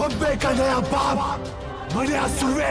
बॉम्बे का नया बाप मणिया सुर्वे।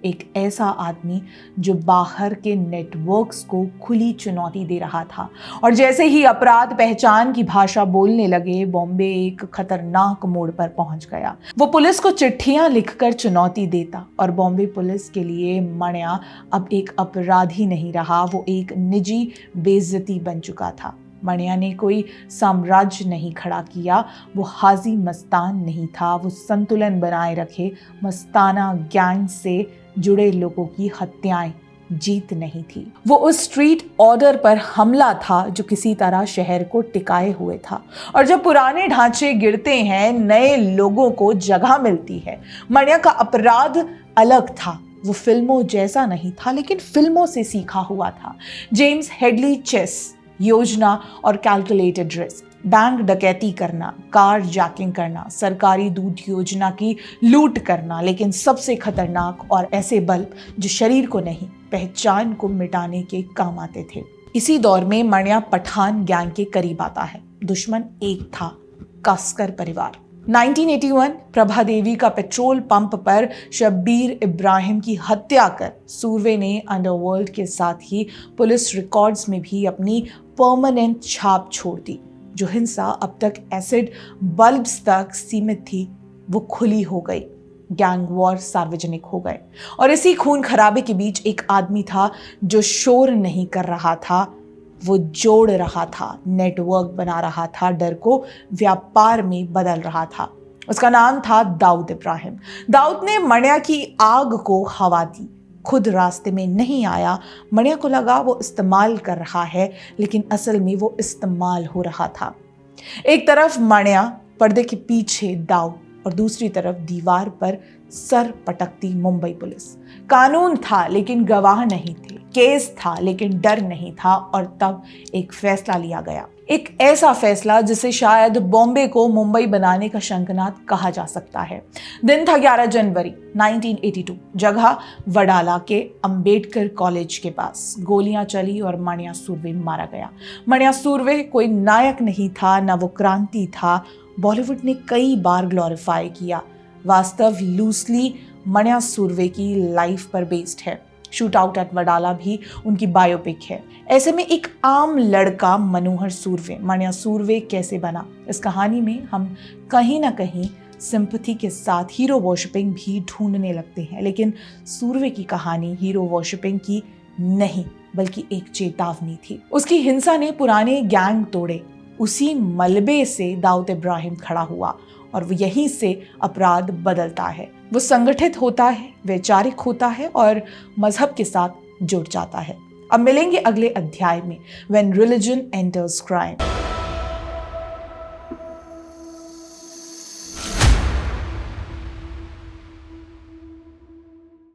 एक ऐसा आदमी जो बाहर के नेटवर्क्स को खुली चुनौती दे रहा था। और जैसे ही अपराध पहचान की भाषा बोलने लगे, बॉम्बे एक खतरनाक मोड़ पर पहुंच गया। वो पुलिस को चिट्ठियां लिखकर चुनौती देता और बॉम्बे पुलिस के लिए मणिया अब एक अपराधी नहीं रहा, वो एक निजी बेइज्जती बन चुका था। मणिया ने कोई साम्राज्य नहीं खड़ा किया, वो हाजी मस्तान नहीं था, वो संतुलन बनाए रखे मस्ताना गैंग से जुड़े लोगों की हत्याएं जीत नहीं थी। वो उस स्ट्रीट ऑर्डर पर हमला था जो किसी तरह शहर को टिकाए हुए था। और जब पुराने ढांचे गिरते हैं, नए लोगों को जगह मिलती है। मणिया का अपराध अलग था, वो फिल्मों जैसा नहीं था, लेकिन फिल्मों से सीखा हुआ था। जेम्स हेडली चेस, योजना और कैलकुलेटेड रिस्क, बैंक डकैती करना, कार जैकिंग करना, सरकारी दूध योजना की लूट करना, लेकिन सबसे खतरनाक और ऐसे बल्ब जो शरीर को नहीं, पहचान को मिटाने के काम आते थे। इसी दौर में मणिया पठान गैंग के करीब आता है। दुश्मन एक था, कास्कर परिवार। 1981 प्रभा देवी का पेट्रोल पंप पर शब्बीर इब्राहिम की हत्या कर सूर्वे ने अंडरवर्ल्ड के साथ ही पुलिस रिकॉर्ड्स में भी अपनी परमानेंट छाप छोड़ दी। जो हिंसा अब तक एसिड बल्ब्स तक सीमित थी, वो खुली हो गई। गैंग वॉर सार्वजनिक हो गए और इसी खून खराबे के बीच एक आदमी था जो शोर नहीं कर रहा था, वो जोड़ रहा था, नेटवर्क बना रहा था, डर को व्यापार में बदल रहा था। उसका नाम था दाऊद इब्राहिम। दाऊद ने मणिया की आग को हवा दी, खुद रास्ते में नहीं आया। मणिया को लगा वो इस्तेमाल कर रहा है, लेकिन असल में वो इस्तेमाल हो रहा था। एक तरफ मणिया, पर्दे के पीछे दाऊद और दूसरी तरफ दीवार पर सर पटकती मुंबई पुलिस। कानून था लेकिन गवाह नहीं थे, केस था लेकिन डर नहीं था। और तब एक फैसला लिया गया, एक ऐसा फैसला जिसे शायद बॉम्बे को मुंबई बनाने का शंखनाद कहा जा सकता है। दिन था 11 जनवरी 1982। जगह वडाला के अंबेडकर कॉलेज के पास। गोलियां चली और मणिया सुर्वे मारा गया। मणिया सुर्वे कोई नायक नहीं था, ना वो क्रांति था बॉलीवुड ने कई बार ग्लोरीफाई किया। वास्तव लूसली मणिया सुर्वे की लाइफ पर बेस्ड है। शूट आउट एट वडाला भी उनकी बायोपिक है। ऐसे में एक आम लड़का मनोहर सुर्वे मणिया सुर्वे कैसे बना, इस कहानी में हम कहीं ना कहीं सिंपैथी के साथ हीरो वर्शिपिंग भी ढूंढने लगते हैं। लेकिन सुर्वे की कहानी हीरो वर्शिपिंग की नहीं, बल्कि एक चेतावनी थी। उसकी हिंसा ने पुराने गैंग तोड़े, उसी मलबे से दाऊद इब्राहिम खड़ा हुआ और यहीं से अपराध बदलता है। वो संगठित होता है, वैचारिक होता है और मजहब के साथ जुड़ जाता है। अब मिलेंगे अगले अध्याय में, व्हेन रिलीजन एंटर्स क्राइम।